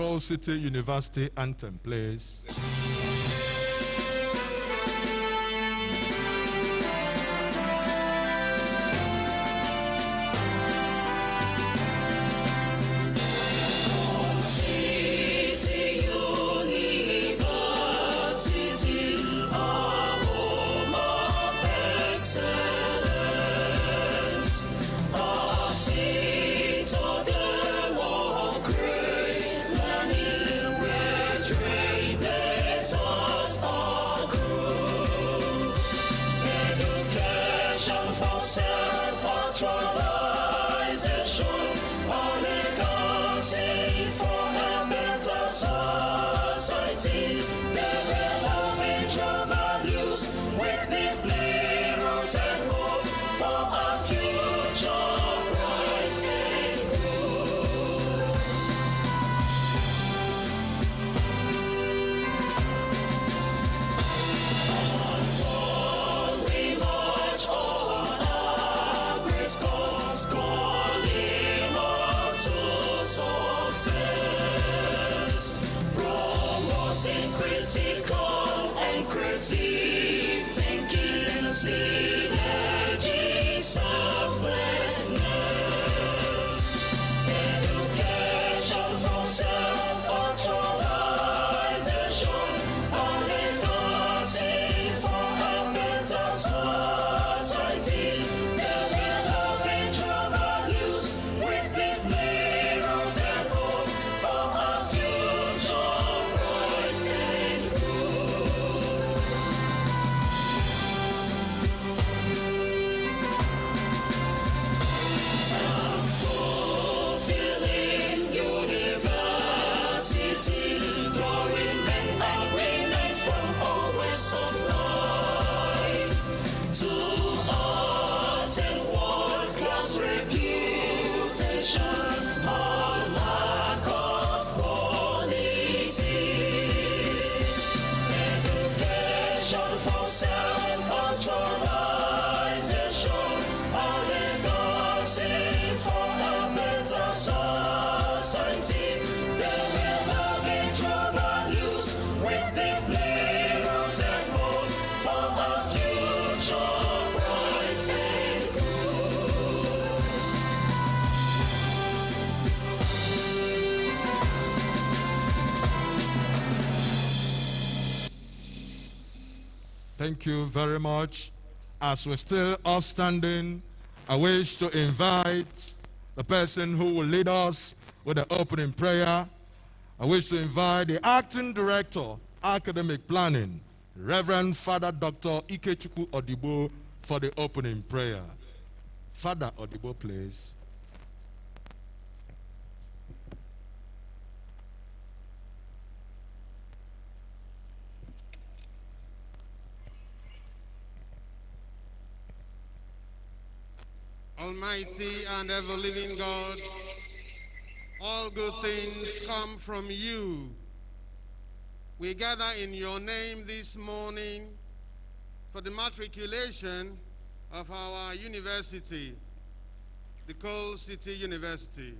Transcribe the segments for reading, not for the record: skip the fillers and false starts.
Seoul City University anthem, please. Thank you very much. As we're still upstanding, I wish to invite the person who will lead us with the opening prayer. I wish to invite the Acting Director, Academic Planning, Reverend Father Dr. Ikechukwu Odibo, for the opening prayer. Father Odibo, please. Almighty and ever-living God, all good things come from you. We gather in your name this morning for the matriculation of our university, the Coal City University.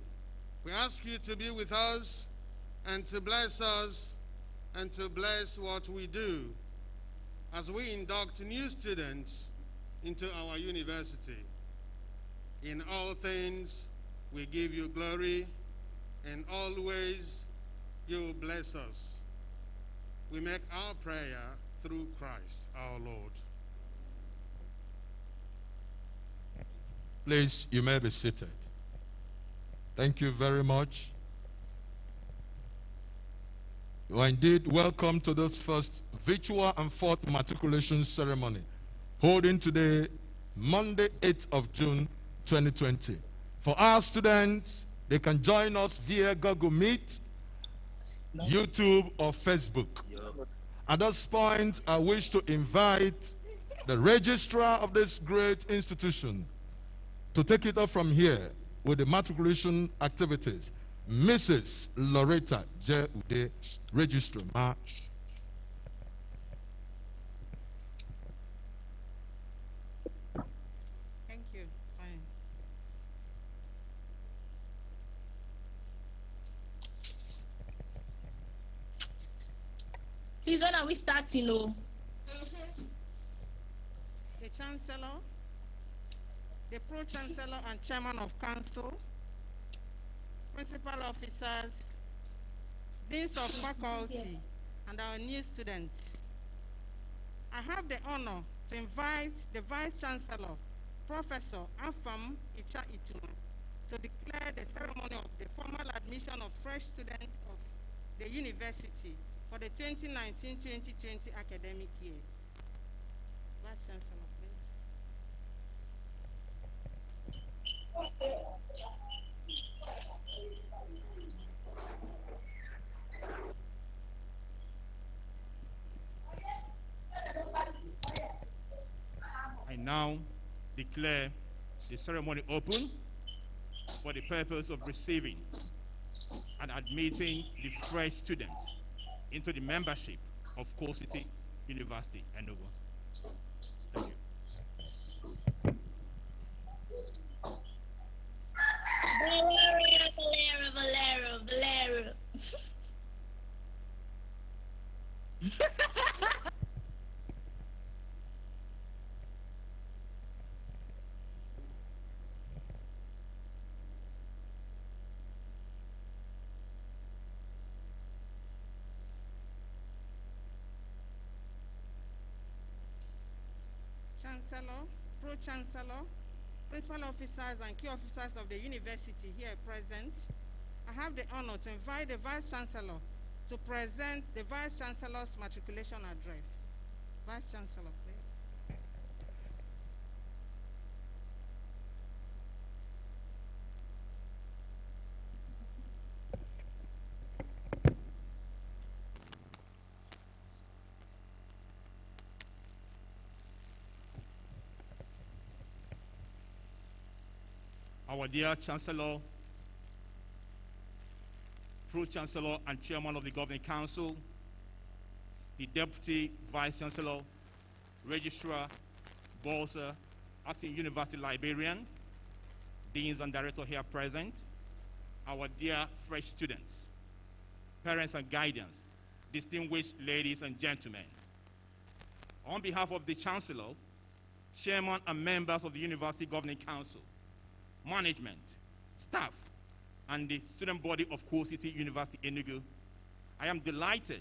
We ask you to be with us and to bless us and to bless what we do as we induct new students into our university. In all things, we give you glory, and always you bless us. We make our prayer through Christ our Lord. Please, you may be seated. Thank you very much. You are indeed welcome to this first virtual and fourth matriculation ceremony, holding today, Monday, 8th of June, 2020. For our students, they can join us via Google Meet, YouTube, or Facebook. At this point, I wish to invite the registrar of this great institution to take it up from here with the matriculation activities. Mrs. Loretta J. Ude, registrar. Thank you. Fine. Please, when are we starting? Oh, The Chancellor, the Pro-Chancellor and Chairman of Council, Principal Officers, Deans of Faculty, and our new students. I have the honor to invite the Vice Chancellor, Professor Afam Icha Ituma, to declare the ceremony of the formal admission of fresh students of the university for the 2019-2020 academic year. Vice Chancellor, please. I now declare the ceremony open for the purpose of receiving and admitting the fresh students into the membership of Core City University, Enugu. Thank you. Valero. Chancellor, Pro-Chancellor, Principal Officers and key officers of the university here present, I have the honor to invite the Vice Chancellor to present the Vice Chancellor's matriculation address. Vice Chancellor, please. Our dear Chancellor, Pro-Chancellor and Chairman of the Governing Council, the Deputy Vice-Chancellor, Registrar, Bursar, Acting University Librarian, Deans and Director here present, our dear fresh students, parents and guardians, distinguished ladies and gentlemen. On behalf of the Chancellor, Chairman and members of the University Governing Council, management, staff, and the student body of Core City University, Enugu, I am delighted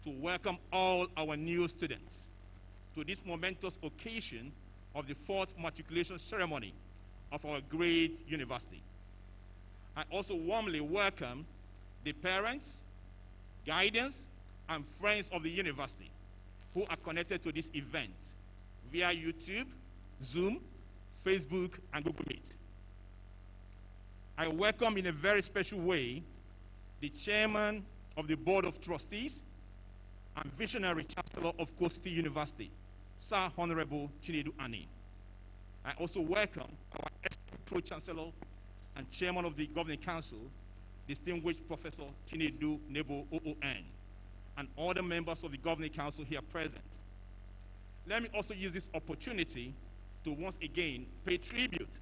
to welcome all our new students to this momentous occasion of the fourth matriculation ceremony of our great university. I also warmly welcome the parents, guardians, and friends of the university who are connected to this event via YouTube, Zoom, Facebook, and Google Meet. I welcome in a very special way the Chairman of the Board of Trustees and Visionary Chancellor of Core City University, Sir Honorable Chinedu. I also welcome our esteemed Pro-Chancellor and Chairman of the Governing Council, distinguished Professor Chinedu Nebo, OON, and all the members of the Governing Council here present. Let me also use this opportunity to once again pay tribute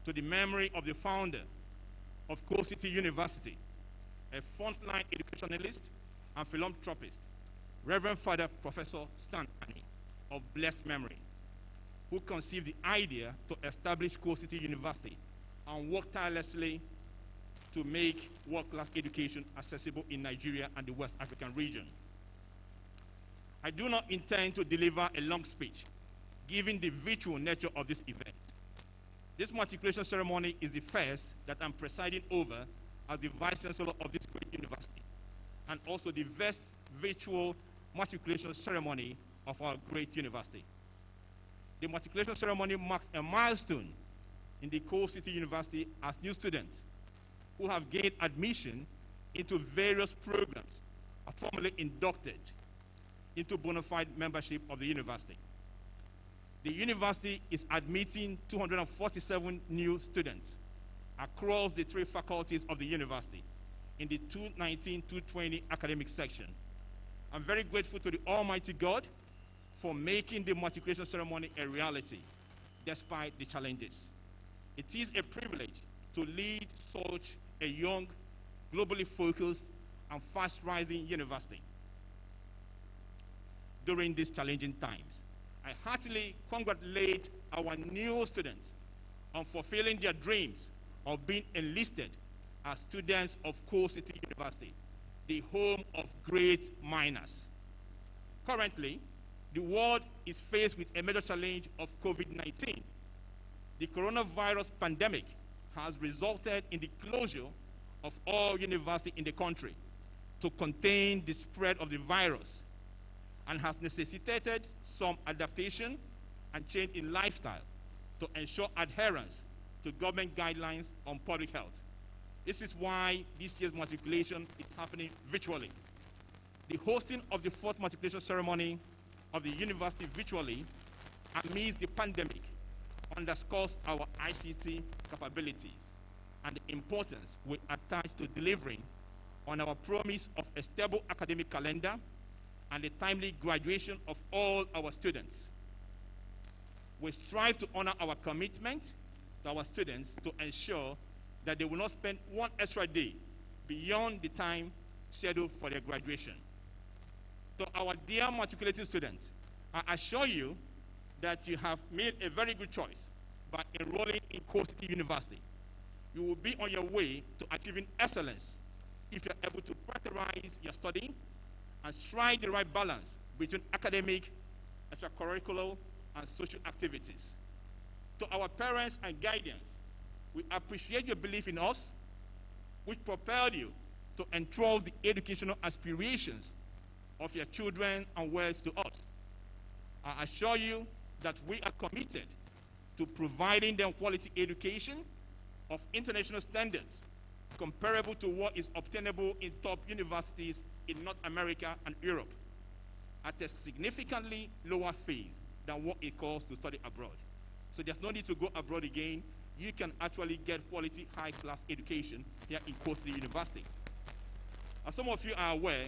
to the memory of the founder of Core City University, a frontline educationalist and philanthropist, Reverend Father Professor Stan Ani, of blessed memory, who conceived the idea to establish Core City University and worked tirelessly to make world-class education accessible in Nigeria and the West African region. I do not intend to deliver a long speech, given the virtual nature of this event. This matriculation ceremony is the first that I'm presiding over as the Vice Chancellor of this great university, and also the first virtual matriculation ceremony of our great university. The matriculation ceremony marks a milestone in the Core City University as new students who have gained admission into various programs are formally inducted into bona fide membership of the university. The university is admitting 247 new students across the 3 faculties of the university in the 2019-2020 academic section. I'm very grateful to the Almighty God for making the matriculation ceremony a reality despite the challenges. It is a privilege to lead such a young, globally focused, and fast-rising university. during these challenging times. I heartily congratulate our new students on fulfilling their dreams of being enlisted as students of Coal City University, the home of great miners. Currently, the world is faced with a major challenge of COVID-19. The coronavirus pandemic has resulted in the closure of all universities in the country to contain the spread of the virus and has necessitated some adaptation and change in lifestyle to ensure adherence to government guidelines on public health. This is why this year's matriculation is happening virtually. The hosting of the fourth matriculation ceremony of the university virtually amidst the pandemic underscores our ICT capabilities and the importance we attach to delivering on our promise of a stable academic calendar and the timely graduation of all our students. We strive to honor our commitment to our students to ensure that they will not spend one extra day beyond the time scheduled for their graduation. To our dear matriculating students, I assure you that you have made a very good choice by enrolling in Coal City University. You will be on your way to achieving excellence if you're able to prioritize your study and strike the right balance between academic, extracurricular, and social activities. To our parents and guardians, we appreciate your belief in us, which propelled you to entrust the educational aspirations of your children and words to us. I assure you that we are committed to providing them quality education of international standards comparable to what is obtainable in top universities in North America and Europe at a significantly lower fees than what it costs to study abroad. So there's no need to go abroad again. You can actually get quality high-class education here in Coal City University. As some of you are aware,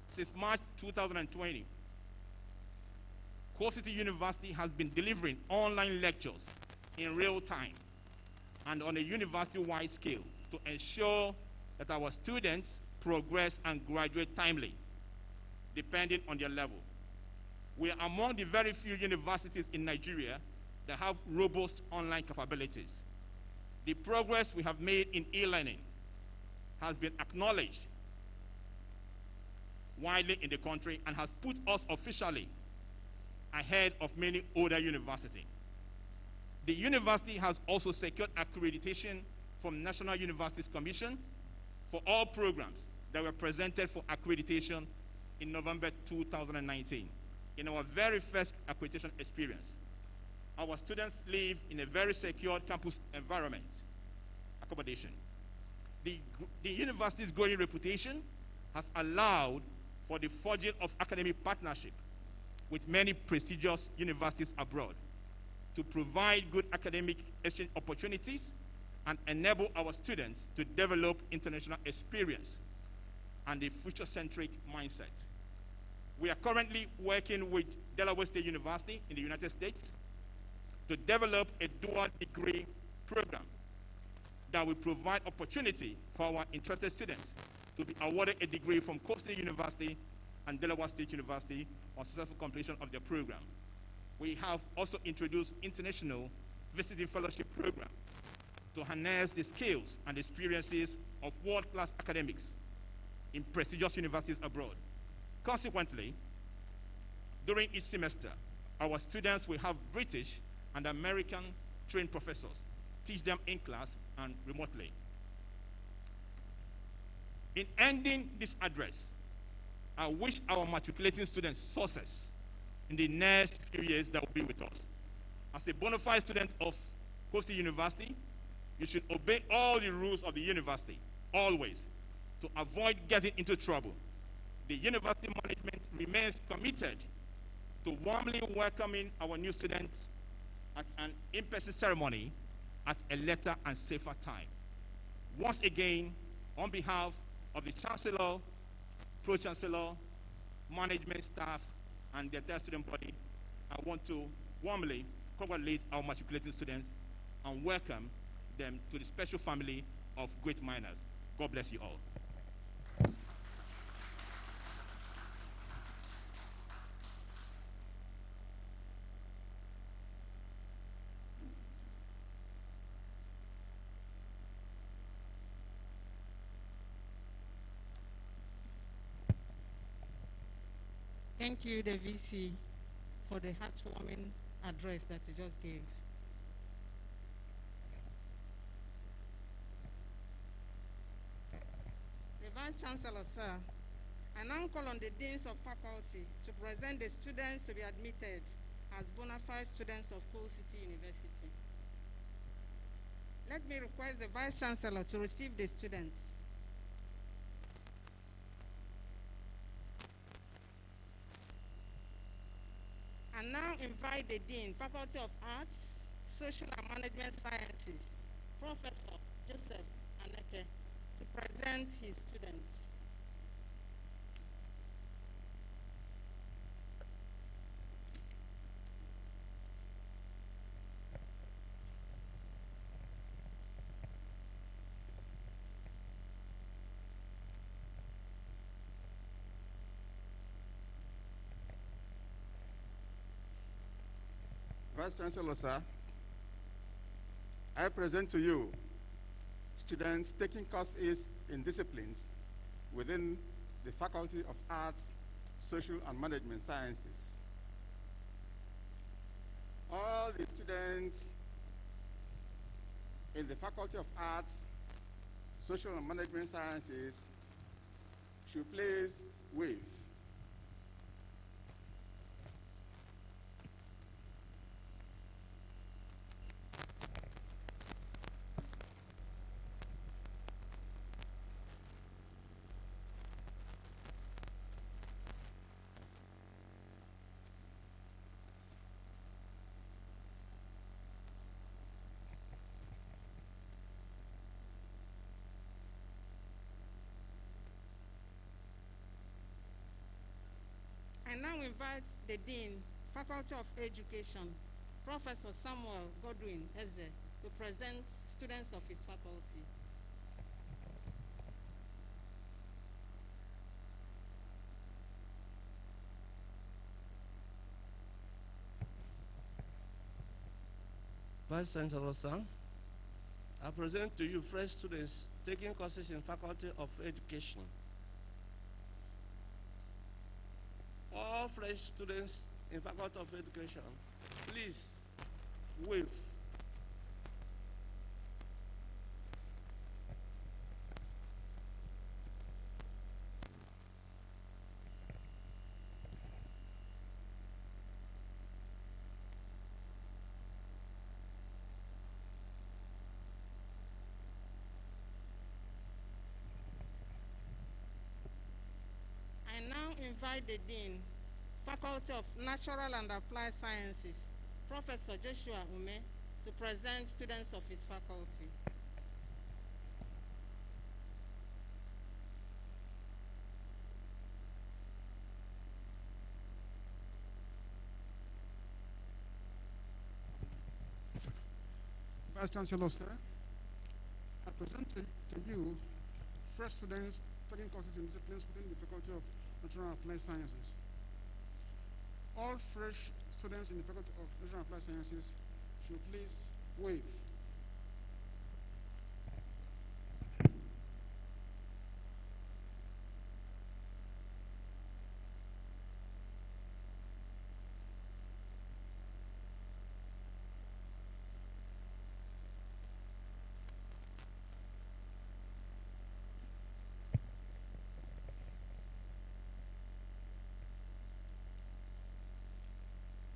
since March 2020, Coal City University has been delivering online lectures in real time and on a university-wide scale to ensure that our students progress and graduate timely, depending on their level. We are among the very few universities in Nigeria that have robust online capabilities. The progress we have made in e-learning has been acknowledged widely in the country and has put us officially ahead of many other universities. The university has also secured accreditation from National Universities Commission for all programs that were presented for accreditation in November 2019 in our very first accreditation experience. Our students live in a very secure campus environment, accommodation. The university's growing reputation has allowed for the forging of academic partnership with many prestigious universities abroad to provide good academic exchange opportunities and enable our students to develop international experience and a future-centric mindset. We are currently working with Delaware State University in the United States to develop a dual degree program that will provide opportunity for our interested students to be awarded a degree from Coal City University and Delaware State University on successful completion of their program. We have also introduced international visiting fellowship program to harness the skills and experiences of world-class academics in prestigious universities abroad. Consequently, during each semester, our students will have British and American trained professors teach them in class and remotely. In ending this address, I wish our matriculating students success in the next few years that will be with us. As a bona fide student of Coal City University, you should obey all the rules of the university, always, to avoid getting into trouble. The university management remains committed to warmly welcoming our new students at an in-person ceremony at a later and safer time. Once again, on behalf of the Chancellor, Pro-Chancellor, management staff, and the entire student body, I want to warmly congratulate our matriculating students and welcome them to the special family of great miners. God bless you all. thank you, the VC, for the heartwarming address that you just gave. The Vice Chancellor, sir, I now call on the deans of faculty to present the students to be admitted as bona fide students of Coal City University. Let me request the Vice Chancellor to receive the students. And now invite the Dean, Faculty of Arts, Social and Management Sciences, Professor Joseph Aneke, to present his students. Vice Chancellor, sir, I present to you students taking courses in disciplines within the Faculty of Arts, Social and Management Sciences. All the students in the Faculty of Arts, Social and Management Sciences should please wave. I now invite the Dean, Faculty of Education, Professor Samuel Godwin Eze, to present students of his faculty. Vice Chancellor, sir, I present to you fresh students taking courses in Faculty of Education. All fresh students in Faculty of Education, please wave. I now invite the Dean, Faculty of Natural and Applied Sciences, Professor Joshua Ume, to present students of his faculty. Vice Chancellor, sir, I present to you fresh students taking courses in disciplines within the Faculty of Natural and Applied Sciences. All fresh students in the Faculty of Natural and Applied Sciences should please wave.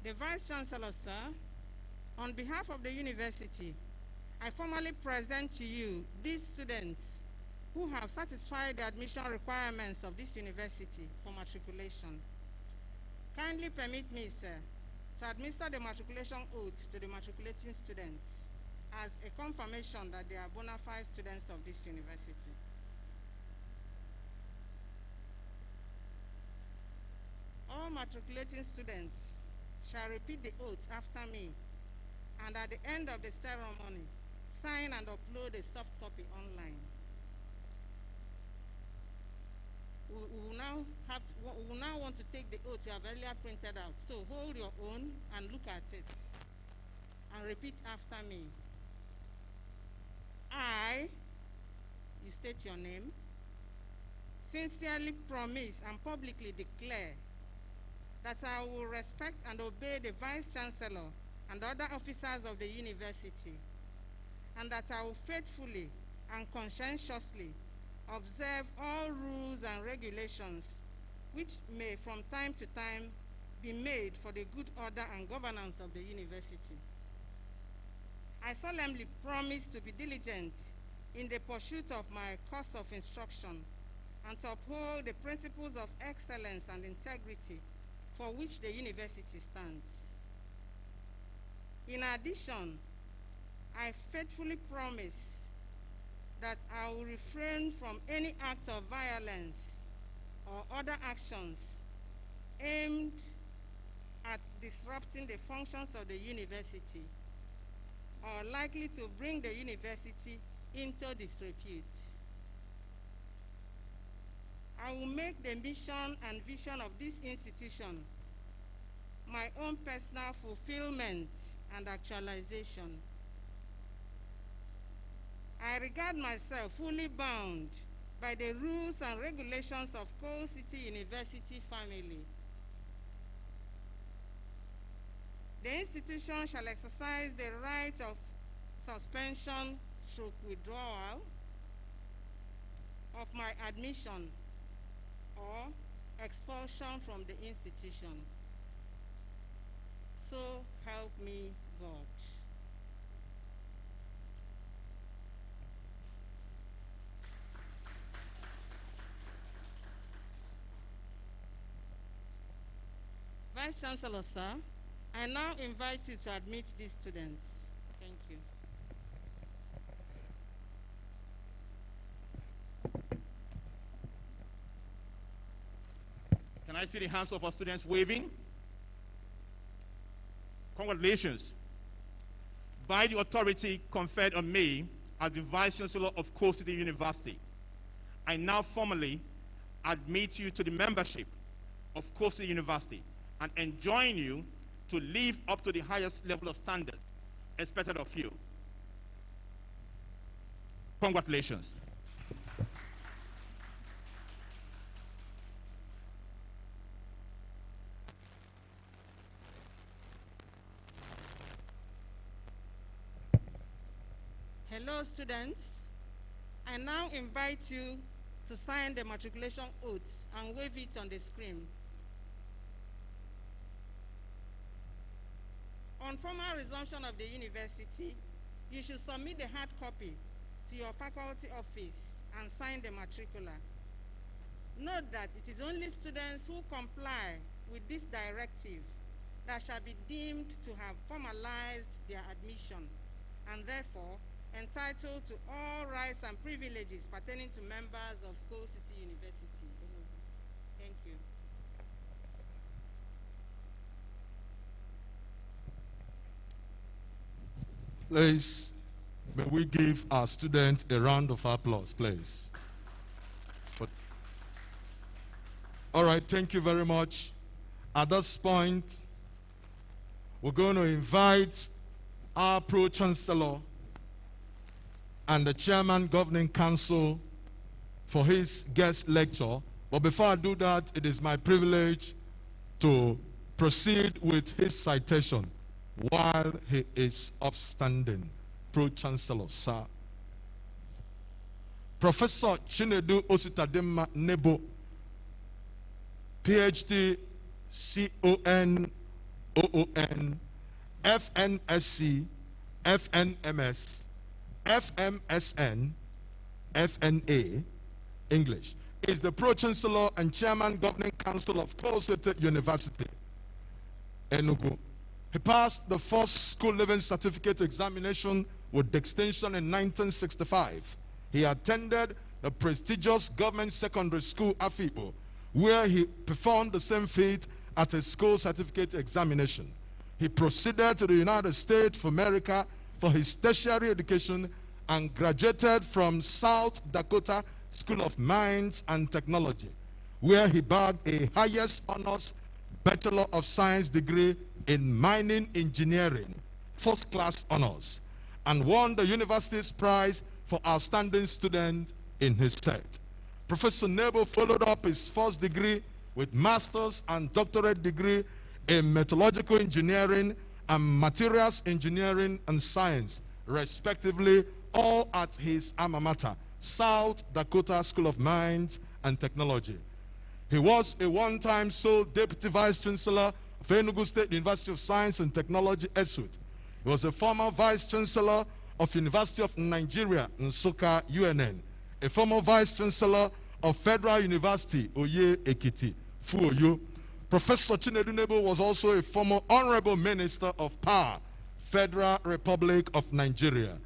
The Vice Chancellor, sir, on behalf of the university, I formally present to you these students who have satisfied the admission requirements of this university for matriculation. Kindly permit me, sir, to administer the matriculation oath to the matriculating students as a confirmation that they are bona fide students of this university. All matriculating students shall repeat the oath after me, and at the end of the ceremony, sign and upload a soft copy online. We will now want to take the oath you have earlier printed out. So hold your own and look at it, and repeat after me. I, you state your name, sincerely promise and publicly declare that I will respect and obey the Vice-Chancellor and other officers of the university, and that I will faithfully and conscientiously observe all rules and regulations which may from time to time be made for the good order and governance of the university. I solemnly promise to be diligent in the pursuit of my course of instruction and to uphold the principles of excellence and integrity for which the university stands. In addition, I faithfully promise that I will refrain from any act of violence or other actions aimed at disrupting the functions of the university or likely to bring the university into disrepute. I will make the mission and vision of this institution my own personal fulfillment and actualization. I regard myself fully bound by the rules and regulations of Coal City University family. The institution shall exercise the right of suspension/withdrawal of my admission or expulsion from the institution. So help me God. Vice-Chancellor, sir, I now invite you to admit these students. Thank you. Can I see the hands of our students waving? Congratulations. By the authority conferred on me as the Vice-Chancellor of Coal City University, I now formally admit you to the membership of Coal City University and enjoin you to live up to the highest level of standard expected of you. Congratulations. Hello, students. I now invite you to sign the matriculation oath and wave it on the screen. On formal resumption of the university, you should submit the hard copy to your faculty office and sign the matricular. Note that it is only students who comply with this directive that shall be deemed to have formalized their admission and therefore entitled to all rights and privileges pertaining to members of Coal City University, Enugu. Thank you. Please, may we give our students a round of applause, please. All right, thank you very much. At this point, we're going to invite our Pro-Chancellor and the Chairman Governing Council for his guest lecture. But before I do that, it is my privilege to proceed with his citation while he is upstanding. Pro-Chancellor, sir. Professor Chinedu Ositadema Nebo, PhD, CON, OON, FNSC, FNMS, FMSN, FNA, English, is the Pro-Chancellor and Chairman Governing Council of Coal City University, Enugu. He passed the first school living certificate examination with distinction in 1965. He attended the prestigious government secondary school, Afibo, where he performed the same feat at a school certificate examination. He proceeded to the United States of America for his tertiary education and graduated from South Dakota School of Mines and Technology, where he bagged a highest honors Bachelor of Science degree in mining engineering, first class honors, and won the university's prize for outstanding student in his set. Professor Nebo followed up his first degree with master's and doctorate degree in metallurgical engineering and materials engineering and science, respectively, all at his alma mater, South Dakota School of Mines and Technology. He was a one-time sole Deputy Vice Chancellor of Enugu State University of Science and Technology, ESUT. He was a former Vice Chancellor of University of Nigeria, Nsukka, UNN, a former Vice Chancellor of Federal University, Oye Ekiti, Fuoyo. Professor Chinedu Nebo was also a former Honorable Minister of Power, Federal Republic of Nigeria.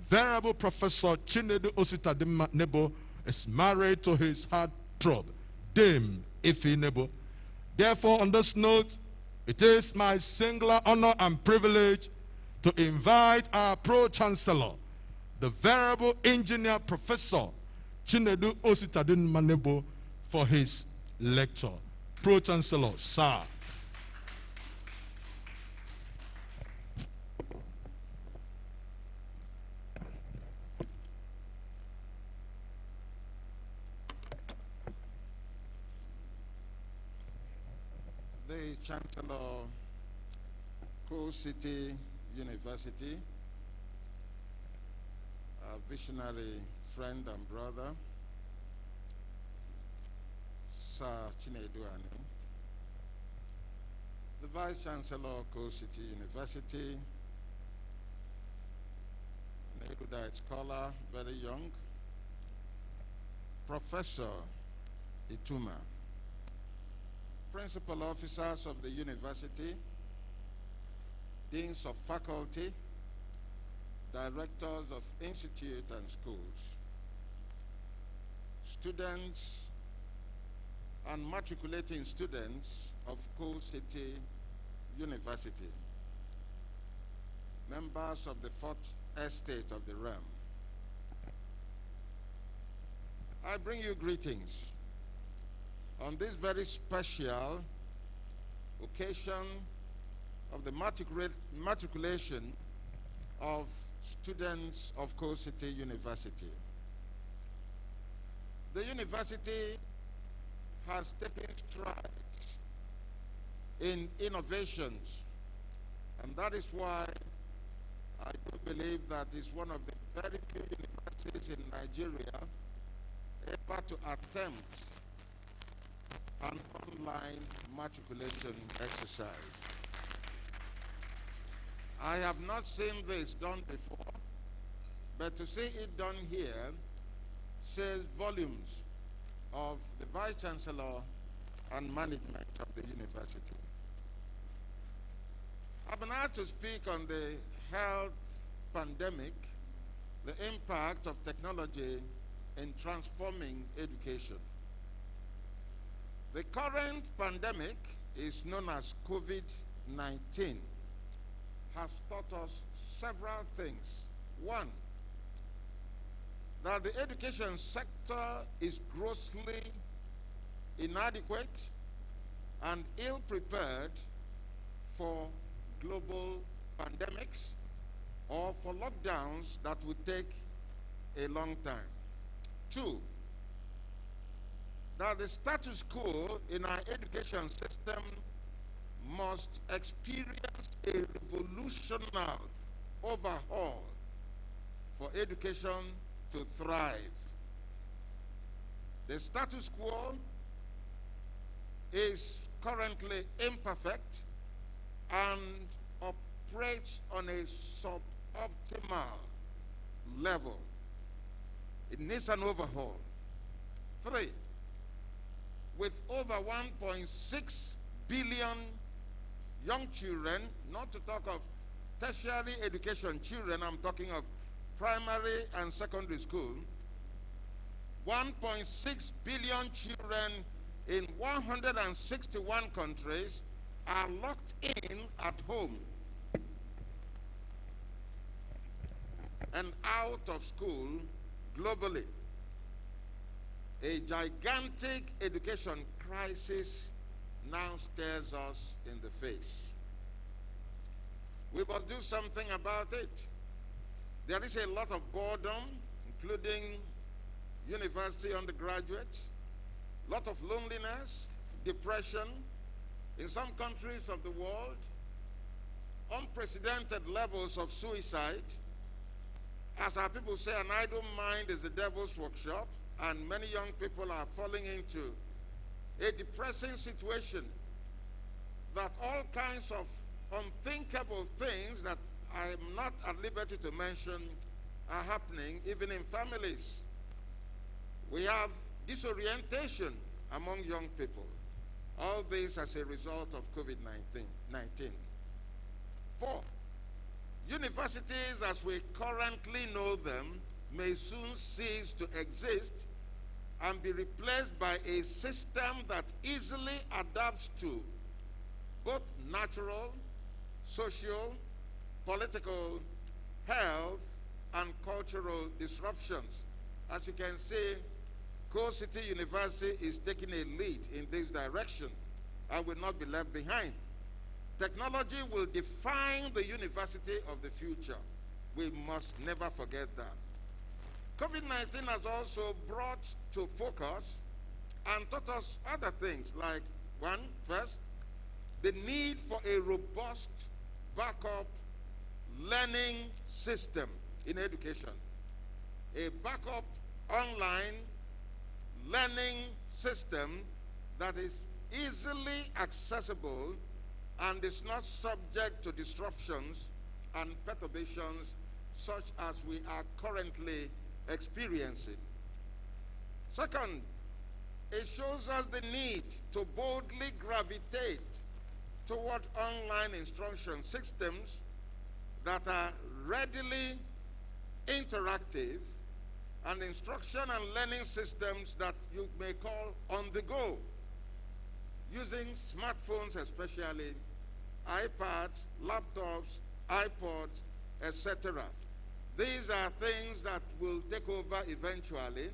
Venerable Professor Chinedu Ositadimma Nebo is married to his heartthrob, Dame Ife Nebo. Therefore, on this note, it is my singular honor and privilege to invite our Pro-Chancellor, the Venerable Engineer Professor Chinedu Ositadimma Nebo, for his lecture. Pro-Chancellor, sir. The Chancellor, Coal City University, a visionary friend and brother, Sir Chinedu, the Vice Chancellor, Coal City University, an erudite scholar, very young, Professor Ituma, principal officers of the university, deans of faculty, directors of institute and schools, students and matriculating students of Coal City University, members of the Fourth Estate of the Realm. I bring you greetings on this very special occasion of the matriculation of students of Coal City University. The university has taken strides in innovations, and that is why I do believe that it's one of the very few universities in Nigeria able to attempt an online matriculation exercise. I have not seen this done before, but to see it done here says volumes of the Vice Chancellor and management of the university. I've been asked to speak on the health pandemic, the impact of technology in transforming education. The current pandemic is known as COVID-19, has taught us several things. One, that the education sector is grossly inadequate and ill-prepared for global pandemics or for lockdowns that would take a long time. Two, that the status quo in our education system must experience a revolutionary overhaul for education to thrive. The status quo is currently imperfect and operates on a suboptimal level. It needs an overhaul. Three, with over 1.6 billion young children, not to talk of tertiary education children, I'm talking of primary and secondary school, 1.6 billion children in 161 countries are locked in at home and out of school globally. A gigantic education crisis now stares us in the face. We must do something about it. There is a lot of boredom, including university undergraduates, a lot of loneliness, depression in some countries of the world, unprecedented levels of suicide. As our people say, an idle mind is the devil's workshop, and many young people are falling into a depressing situation that all kinds of unthinkable things that I am not at liberty to mention are happening even in families. We have disorientation among young people. All this as a result of COVID-19. 4, universities as we currently know them may soon cease to exist and be replaced by a system that easily adapts to both natural, social, political, health, and cultural disruptions. As you can see, Coal City University is taking a lead in this direction and will not be left behind. Technology will define the university of the future. We must never forget that. COVID-19 has also brought to focus and taught us other things like, first, the need for a robust backup learning system in education. A backup online learning system that is easily accessible and is not subject to disruptions and perturbations such as we are currently experiencing. Second, it shows us the need to boldly gravitate toward online instruction systems that are readily interactive and instruction and learning systems that you may call on the go, using smartphones especially, iPads, laptops, iPods, etc. These are things that will take over eventually,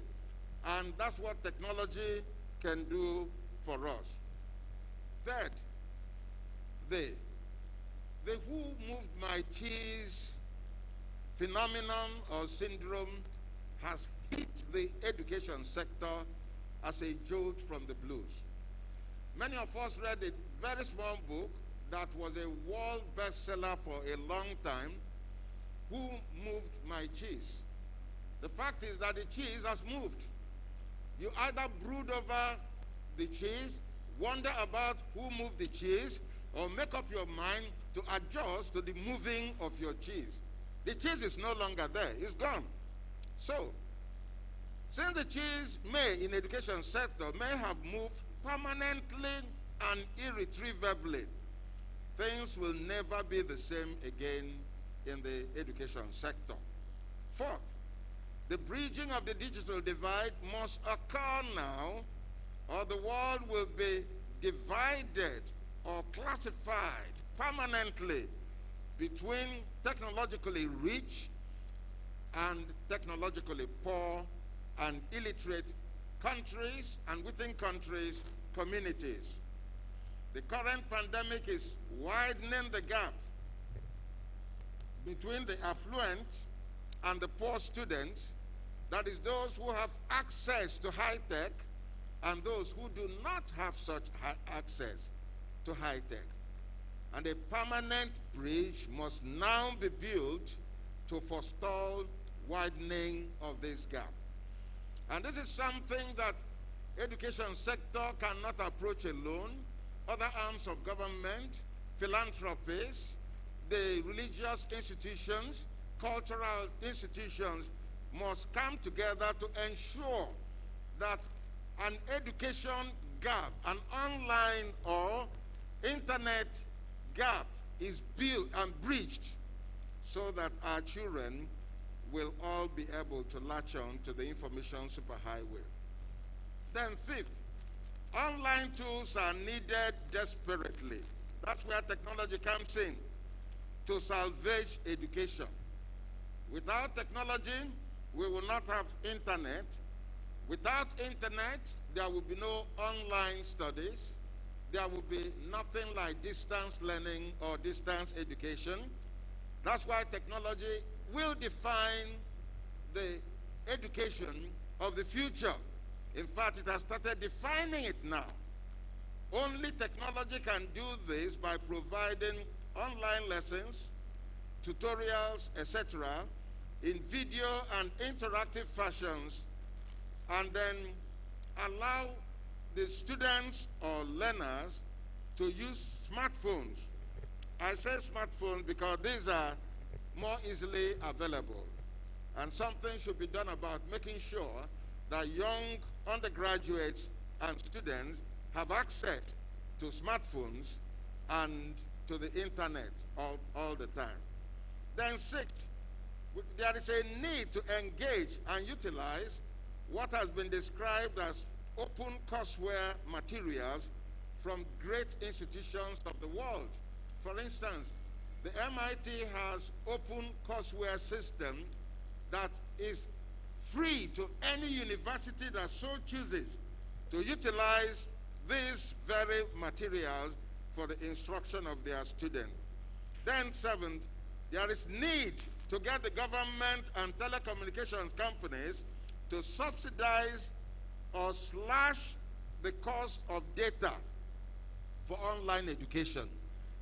and that's what technology can do for us. Third, the who moved my cheese phenomenon or syndrome has hit the education sector as a jolt from the blues. Many of us read a very small book that was a world bestseller for a long time, Who Moved My Cheese? The fact is that the cheese has moved. You either brood over the cheese, wonder about who moved the cheese, or make up your mind to adjust to the moving of your cheese. The cheese is no longer there, it's gone. So, since the cheese may, in education sector, may have moved permanently and irretrievably, things will never be the same again in the education sector. Fourth, the bridging of the digital divide must occur now, or the world will be divided or classified permanently between technologically rich and technologically poor and illiterate countries, and within countries, communities. The current pandemic is widening the gap between the affluent and the poor students, that is those who have access to high tech and those who do not have such access to high tech. And a permanent bridge must now be built to forestall widening of this gap. And this is something that education sector cannot approach alone. Other arms of government, philanthropies, the religious institutions, cultural institutions must come together to ensure that an education gap, an online or internet gap is built and bridged so that our children will all be able to latch on to the information superhighway. Then fifth, online tools are needed desperately. That's where technology comes in to salvage education. Without technology, we will not have internet. Without internet, there will be no online studies. There will be nothing like distance learning or distance education. That's why technology will define the education of the future. In fact, it has started defining it now. Only technology can do this by providing online lessons, tutorials, etc., in video and interactive fashions, and then allow the students or learners to use smartphones. I say smartphones because these are more easily available. And something should be done about making sure that young undergraduates and students have access to smartphones and to the internet all the time. Then sixth, there is a need to engage and utilize what has been described as open courseware materials from great institutions of the world. For instance, the MIT has open courseware system that is free to any university that so chooses to utilize these very materials for the instruction of their students. Then seventh, there is need to get the government and telecommunications companies to subsidize or slash the cost of data for online education.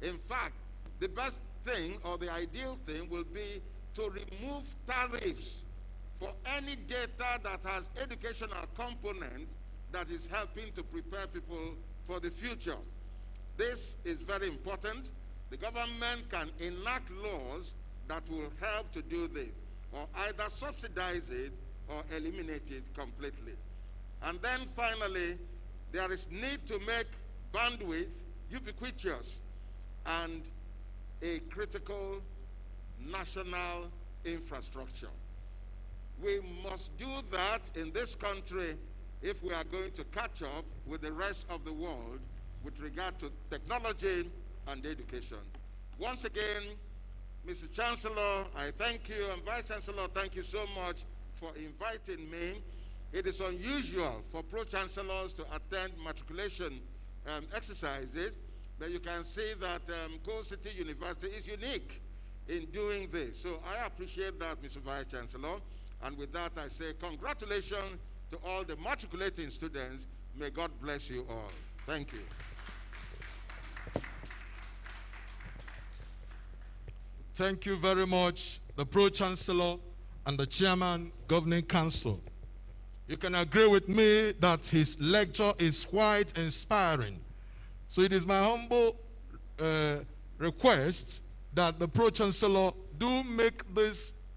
In fact, the best thing or the ideal thing will be to remove tariffs for any data that has educational component that is helping to prepare people for the future. This is very important. The government can enact laws that will help to do this, or either subsidize it or eliminate it completely. And then finally, there is need to make bandwidth ubiquitous and a critical national infrastructure. We must do that in this country if we are going to catch up with the rest of the world with regard to technology and education. Once again, Mr. Chancellor, I thank you, and Vice Chancellor, thank you so much for inviting me. It is unusual for Pro-Chancellors to attend matriculation exercises, but you can see that Coast City University is unique in doing this. So I appreciate that, Mr. Vice Chancellor. And with that, I say congratulations to all the matriculating students. May God bless you all. Thank you. Thank you very much, the Pro-Chancellor and the Chairman, Governing Council. You can agree with me that his lecture is quite inspiring. So it is my humble request that the Pro-Chancellor do make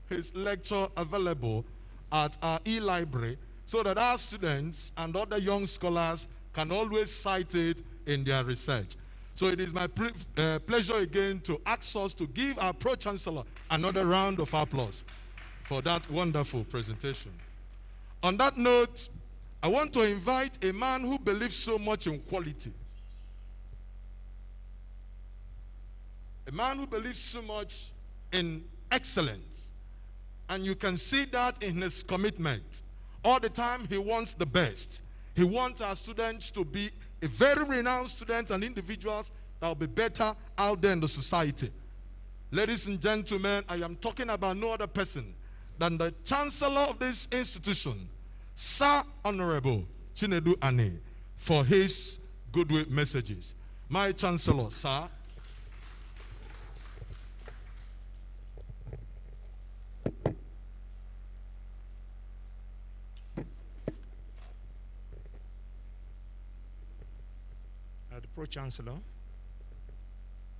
his lecture available at our e-library so that our students and other young scholars can always cite it in their research. So it is my pleasure again to ask us to give our Pro-Chancellor another round of applause for that wonderful presentation. On that note, I want to invite a man who believes so much in quality. A man who believes so much in excellence. And you can see that in his commitment. All the time he wants the best. He wants our students to be a very renowned student and individuals that will be better out there in the society. Ladies and gentlemen, I am talking about no other person than the Chancellor of this institution, Sir Honorable Chinedu Ane, for his goodwill messages. My Chancellor, sir. The Pro-Chancellor,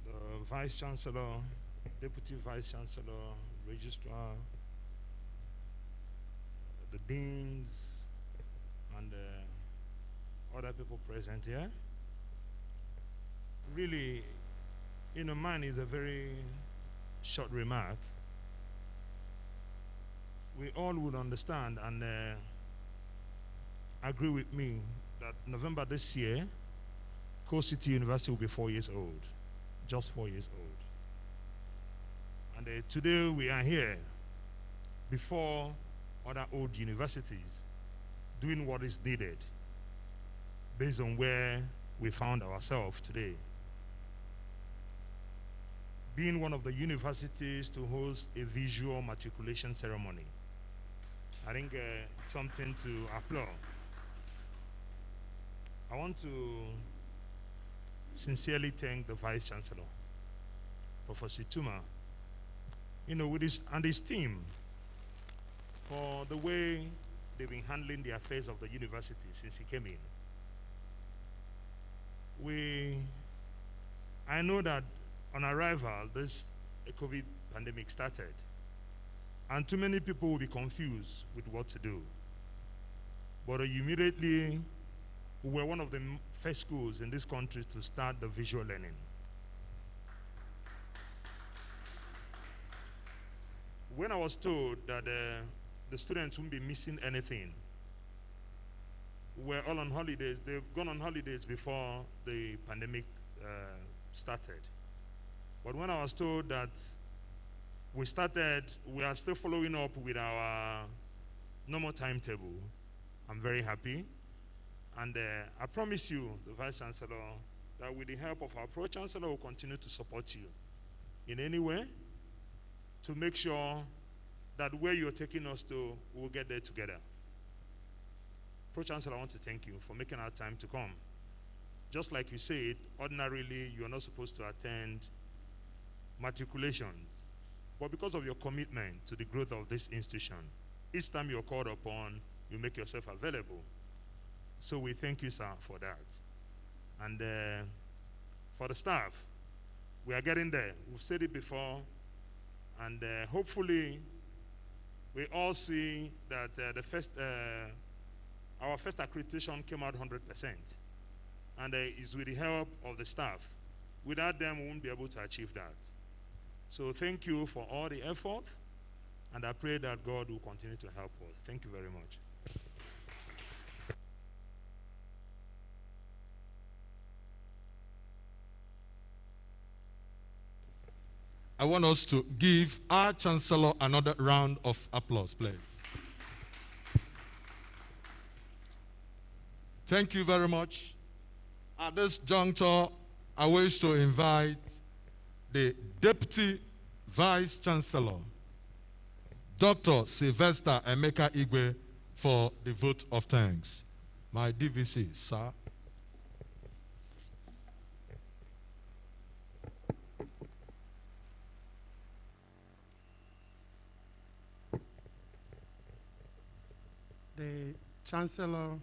the Vice-Chancellor, Deputy Vice-Chancellor, Registrar, the Deans, and other people present here. Really, mine is a very short remark. We all would understand and agree with me that November this year, Coast City University will be 4 years old, just 4 years old. And today we are here before other old universities doing what is needed based on where we found ourselves today. Being one of the universities to host a visual matriculation ceremony, I think it's something to applaud. I want to sincerely thank the Vice Chancellor, Professor Tuma, with his team for the way they've been handling the affairs of the university since he came in. I know that on arrival, this COVID pandemic started, and too many people will be confused with what to do. But immediately, we were one of the first schools in this country to start the visual learning. When I was told that the students wouldn't be missing anything, we're all on holidays. They've gone on holidays before the pandemic started. But when I was told that we are still following up with our normal timetable, I'm very happy. And I promise you, the Vice Chancellor, that with the help of our Pro-Chancellor, we'll continue to support you in any way to make sure that where you're taking us to, we'll get there together. Pro-Chancellor, I want to thank you for making our time to come. Just like you said, ordinarily, you are not supposed to attend matriculations. But because of your commitment to the growth of this institution, each time you're called upon, you make yourself available. So we thank you, sir, for that. And for the staff, we are getting there. We've said it before, and hopefully we all see that our first accreditation came out 100%, and it's with the help of the staff. Without them, we won't be able to achieve that. So thank you for all the effort, and I pray that God will continue to help us. Thank you very much. I want us to give our Chancellor another round of applause, please. Thank you very much. At this juncture, I wish to invite the Deputy Vice Chancellor, Dr. Sylvester Emeka Igwe, for the vote of thanks. My DVC, sir. The Chancellor of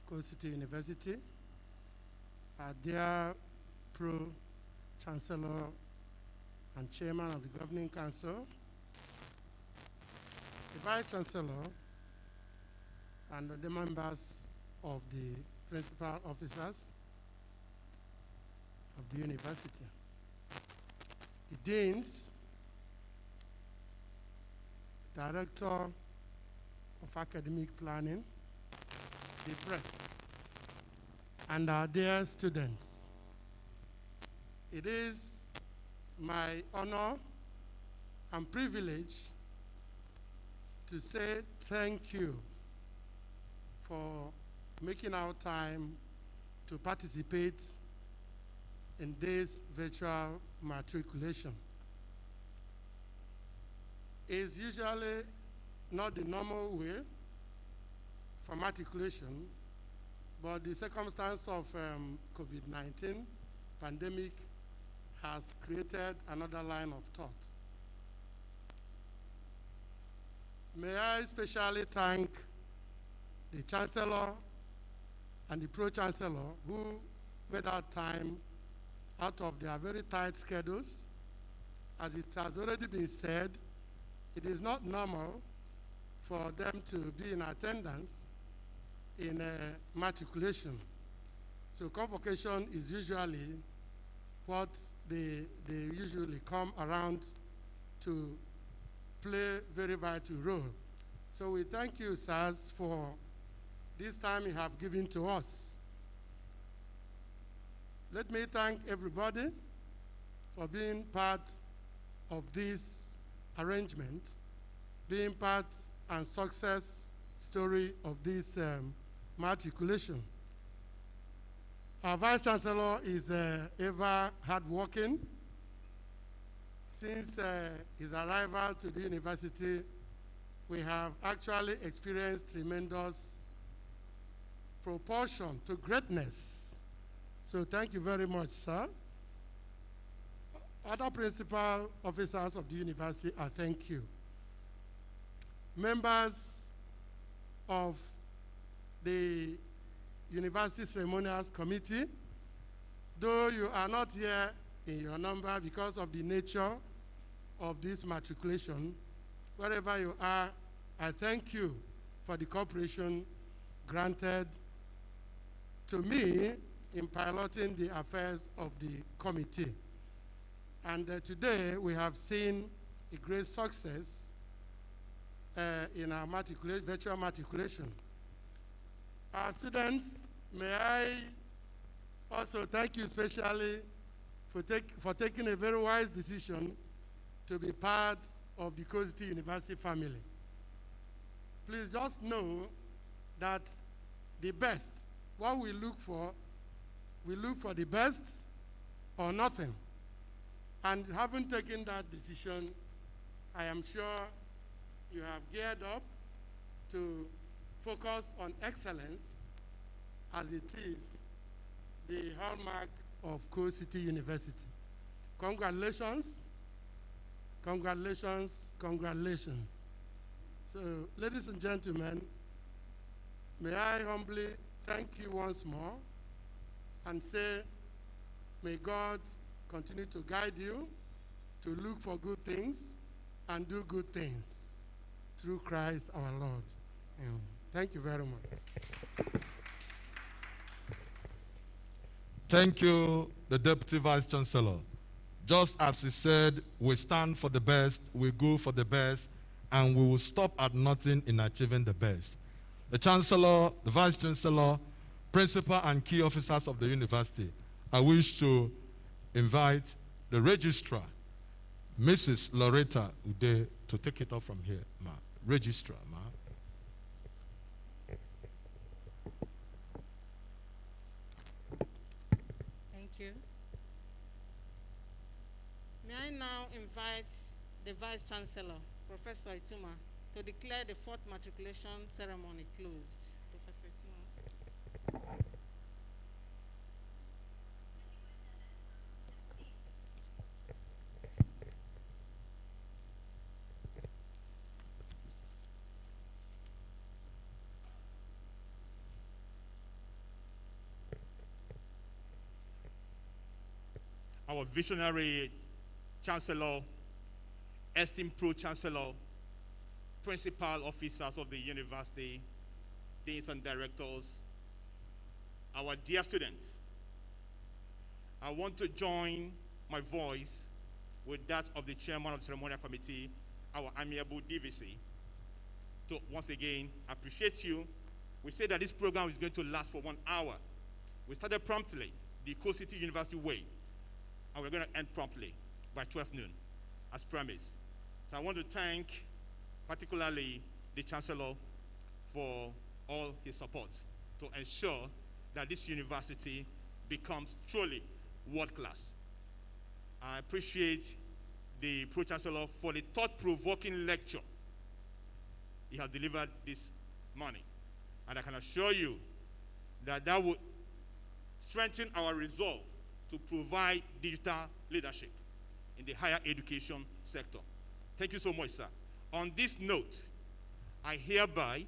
Coast City University, our dear Pro-Chancellor and Chairman of the Governing Council, the Vice Chancellor, and the members of the principal officers of the university, the deans, the director of academic planning, the press, and our dear students. It is my honor and privilege to say thank you for making our time to participate in this virtual matriculation. It's usually not the normal way for matriculation, but the circumstance of COVID-19 pandemic has created another line of thought. May I especially thank the Chancellor and the Pro-Chancellor who made out time out of their very tight schedules. As it has already been said, it is not normal for them to be in attendance in a matriculation. So convocation is usually what they usually come around to play very vital role. So we thank you, sirs, for this time you have given to us. Let me thank everybody for being part of this arrangement, being part and success story of this matriculation. Our Vice Chancellor is ever hardworking. Since his arrival to the university, we have actually experienced tremendous proportion to greatness So thank you very much, sir. Other principal officers of the university, I thank you. Members of the University Ceremonials Committee, though you are not here in your number because of the nature of this matriculation, wherever you are, I thank you for the cooperation granted to me in piloting the affairs of the committee. And today we have seen a great success in our virtual matriculation. Our students, may I also thank you especially for taking a very wise decision to be part of the Coast City University family. Please just know that the best, what we look for the best or nothing. And having taken that decision, I am sure you have geared up to focus on excellence, as it is the hallmark of Coast City University. Congratulations, congratulations, congratulations. So, ladies and gentlemen, may I humbly thank you once more and say, may God continue to guide you to look for good things and do good things through Christ our Lord. Thank you very much. Thank you, the Deputy Vice Chancellor. Just as he said, we stand for the best, we go for the best, and we will stop at nothing in achieving the best. The Chancellor, the Vice Chancellor, Principal, and key officers of the university, I wish to invite the Registrar, Mrs. Loretta Ude, to take it off from here, ma. Registrar, ma. Thank you. May I now invite the Vice Chancellor, Professor Ituma, to declare the fourth matriculation ceremony closed. Professor Ituma. Our visionary Chancellor, esteemed Pro-Chancellor, principal officers of the university, deans and directors, our dear students, I want to join my voice with that of the chairman of the ceremonial committee, our amiable DVC, to once again appreciate you. We said that this program is going to last for 1 hour. We started promptly, the Coast City University way, and we're going to end promptly by 12 noon, as promised. So I want to thank particularly the Chancellor for all his support to ensure that this university becomes truly world-class. I appreciate the Pro-Chancellor for the thought-provoking lecture he has delivered this morning. And I can assure you that that will strengthen our resolve to provide digital leadership in the higher education sector. Thank you so much, sir. On this note, I hereby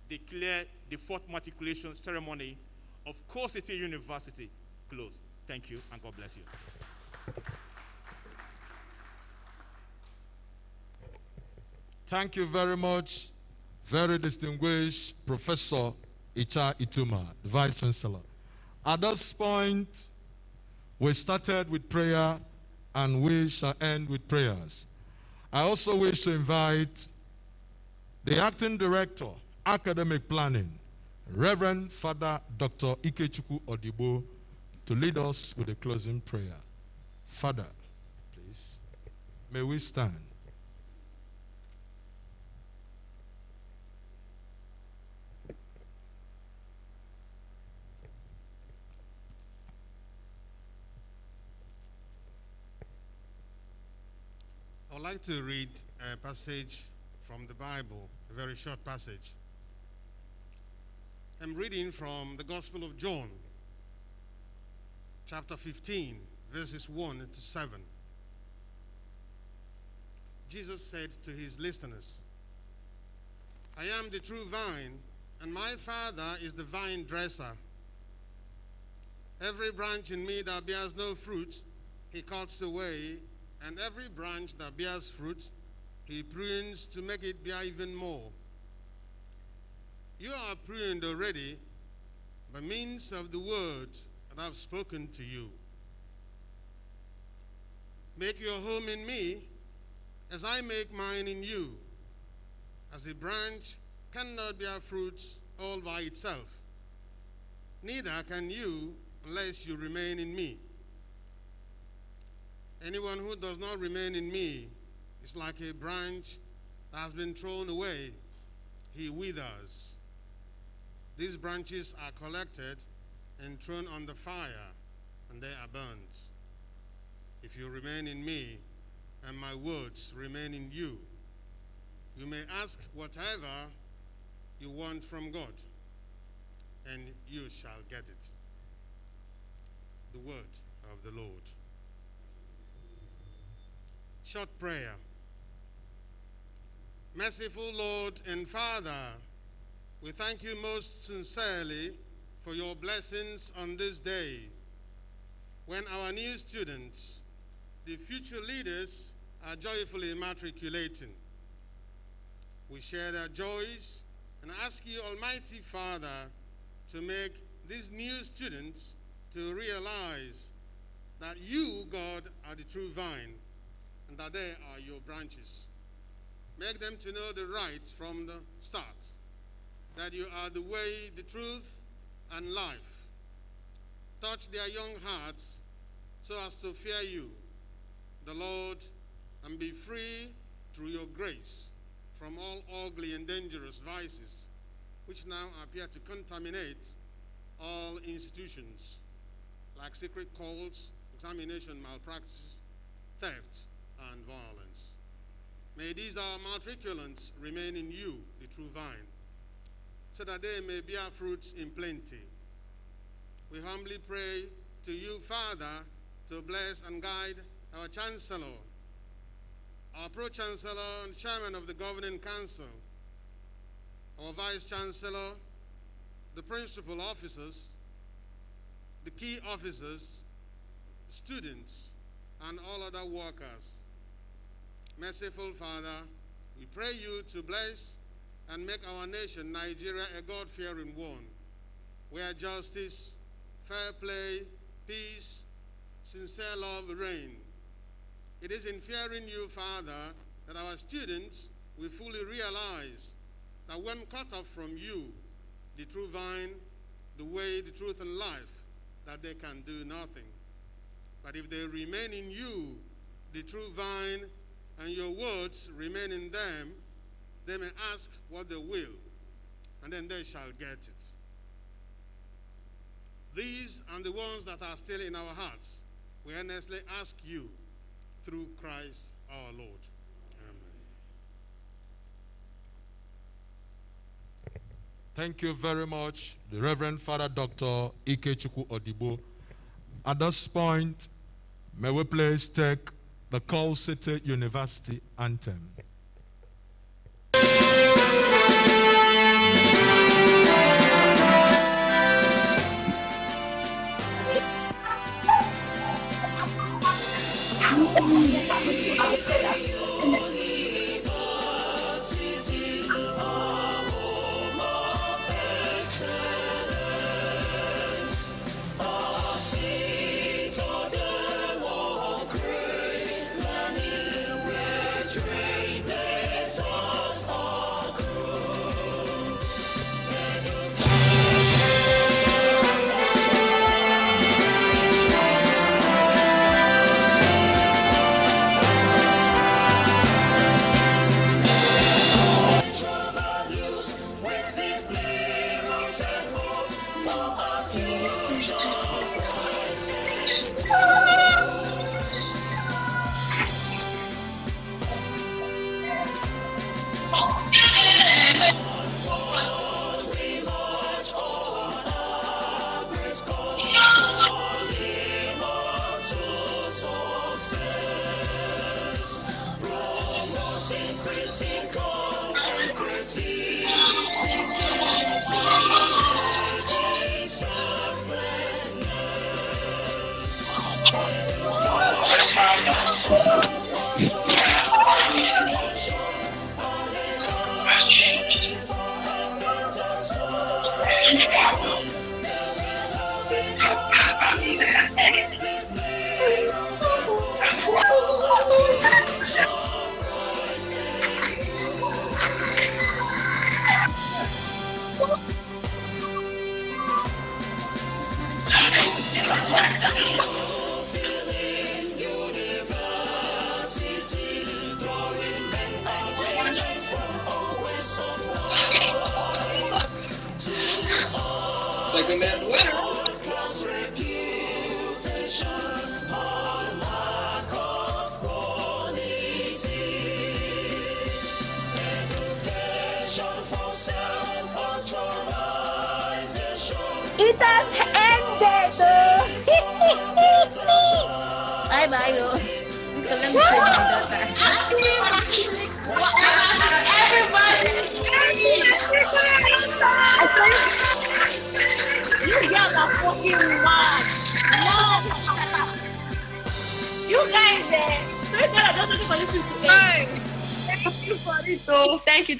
declare the fourth matriculation ceremony of Coast City University closed. Thank you, and God bless you. Thank you very much, very distinguished Professor Icha Ituma, the Vice Chancellor. At this point, we started with prayer and we shall end with prayers. I also wish to invite the Acting Director, Academic Planning, Reverend Father Dr. Ikechukwu Odibo, to lead us with a closing prayer. Father, please, may we stand. I would like to read a passage from the Bible, a very short passage. I'm reading from the Gospel of John, chapter 15, verses 1 to 7. Jesus said to his listeners, I am the true vine, and my Father is the vine dresser. Every branch in me that bears no fruit, he cuts away, and every branch that bears fruit, he prunes to make it bear even more. You are pruned already by means of the word that I've spoken to you. Make your home in me as I make mine in you. As a branch cannot bear fruit all by itself, neither can you unless you remain in me. Anyone who does not remain in me is like a branch that has been thrown away. He withers. These branches are collected and thrown on the fire, and they are burnt. If you remain in me, and my words remain in you, you may ask whatever you want from God, and you shall get it. The word of the Lord. Short prayer. Merciful Lord and Father, we thank you most sincerely for your blessings on this day, when our new students, the future leaders, are joyfully matriculating. We share their joys and ask you, Almighty Father, to make these new students to realize that you, God, are the true vine and that they are your branches. Make them to know the right from the start, that you are the way, the truth, and life. Touch their young hearts so as to fear you, the Lord, and be free through your grace from all ugly and dangerous vices, which now appear to contaminate all institutions, like secret cults, examination malpractices, theft, and violence. May these our matriculants remain in you, the true vine, so that they may bear fruits in plenty. We humbly pray to you, Father, to bless and guide our Chancellor, our Pro-Chancellor and Chairman of the Governing Council, our Vice-Chancellor, the principal officers, the key officers, students, and all other workers. Merciful Father, we pray you to bless and make our nation, Nigeria, a God-fearing one, where justice, fair play, peace, sincere love reign. It is in fearing you, Father, that our students will fully realize that when cut off from you, the true vine, the way, the truth, and life, that they can do nothing. But if they remain in you, the true vine, and your words remain in them, they may ask what they will, and then they shall get it. These and the ones that are still in our hearts, we earnestly ask you through Christ our Lord. Amen. Thank you very much, the Reverend Father Dr. Ikechukwu Odibo. At this point, may we please take the Call City University anthem. Second man winner. It has ended. Bye bye. So let me take my daughter. You guys are fucking mad. Mad. You guys there. So you guys are just looking for this to end. Thank you for it though. Thank you.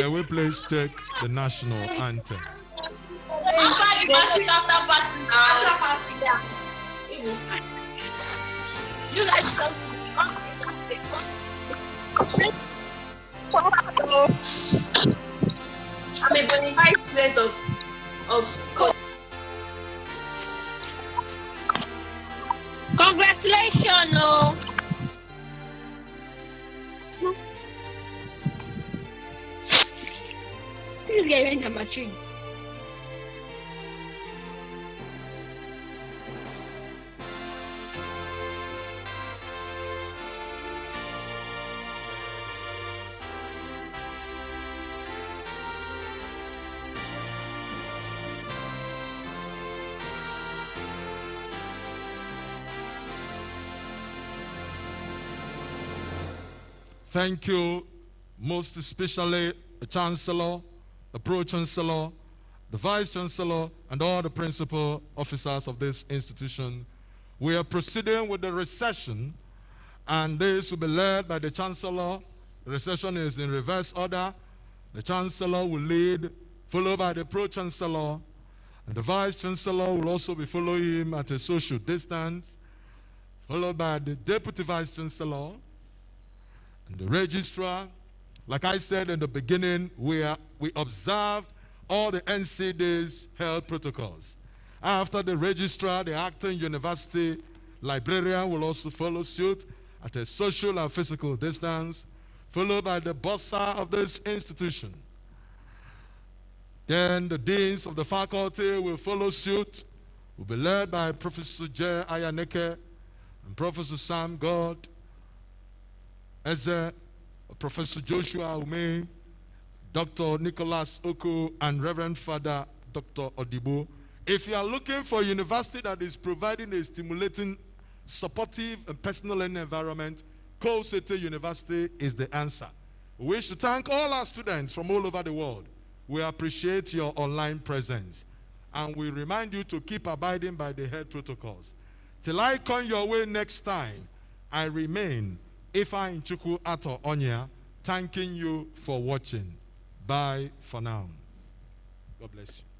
Can we please take the national anthem? You guys don't. I'm a bonafide student of congratulations, no. This guy went to matric. Thank you, most especially the Chancellor, the Pro-Chancellor, the Vice-Chancellor, and all the principal officers of this institution. We are proceeding with the recession, and this will be led by the Chancellor. The recession is in reverse order. The Chancellor will lead, followed by the Pro-Chancellor, and the Vice-Chancellor will also be following him at a social distance, followed by the Deputy Vice-Chancellor, and the Registrar. Like I said in the beginning, we observed all the NCD's health protocols. After the Registrar, the acting university librarian will also follow suit at a social and physical distance, followed by the bursar of this institution. Then the deans of the faculty will follow suit, will be led by Professor J. Ayaneke and Professor Sam God, Eze, Professor Joshua Ume, Dr. Nicholas Oko, and Reverend Father Dr. Odibo. If you are looking for a university that is providing a stimulating, supportive, and personal learning environment, Cole City University is the answer. We wish to thank all our students from all over the world. We appreciate your online presence, and we remind you to keep abiding by the health protocols. Till I come your way next time, I remain Ifeanyi Chukwu Ato Onya, thanking you for watching. Bye for now. God bless you.